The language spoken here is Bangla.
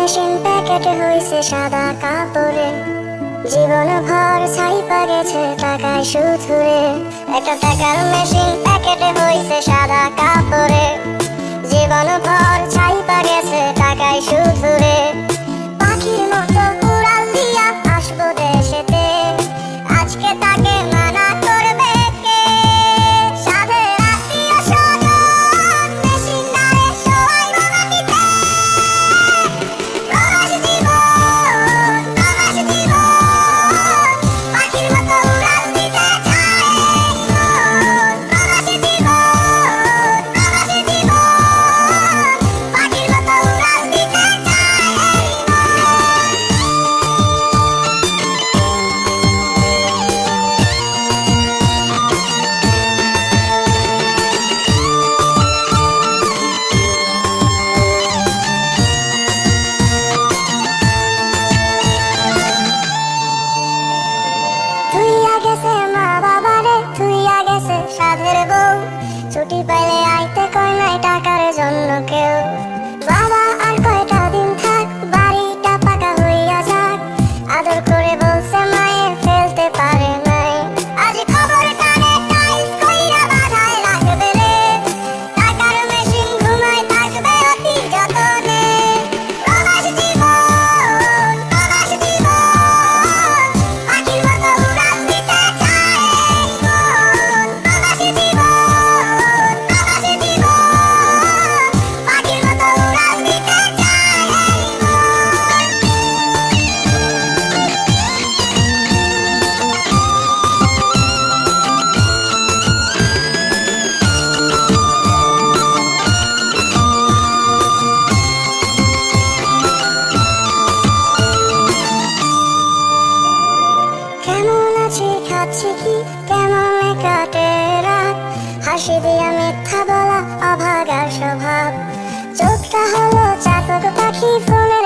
মেশিন প্যাকেটে হইছে সাদা কাপড়ে, জীবন ভর ছাইপা গেছে টাকায় সুধুরে। একটা টাকার মেশিন প্যাকেটে হইছে সাদা কাপড়ে, জীবন ভর ছাইপা গেছে টাকায় সুধুরে। পাখির মতো উড়াল দিয়া আসবো দেশেতে, আজকে তাকে মানা করবে কে? সাধের আত্মীয় স্বজন মেশিন দ্বারে সবাই মাটিতে। প্রবাস জীবন, প্রবাস জীবন, পাখির মতো উড়াল দিতে চায় মন। প্রবাস জীবন, প্রবাস জীবন, পাখির মতো উড়াল দিতে চায় মন। থুইয়া গেছে মা বাবারে, থুইয়া গেছে সাধের বউ, ছুটি পাইলে আইতে কয় নাই টাকার জন্য কেউ। বাবা আর কয়টা দিন থাক, বাড়িটা পাকা হইয়া যাক, আদর করে বলছে মায়ে ফেলতে পারে নাই। আজ খবর কানে টাইলস কইরা বাধায় রাখবে রে, টাকার মেশিন ঘুমায় থাকবে অতি যতনে। প্রবাস জীবন, প্রবাস জীবন, পাখির মতো উড়াল দিতে চায় মন। প্রবাস জীবন, প্রবাস জীবন, পাখির মতো উড়াল দিতে চায় মন। কেমন আছি খাচ্ছি কি কেমন কাটে রাত, হাসি দিয়া মিথ্যা বলা অভাগার স্বভাব। চোখটা হলো চাতক পাখি, ফোনে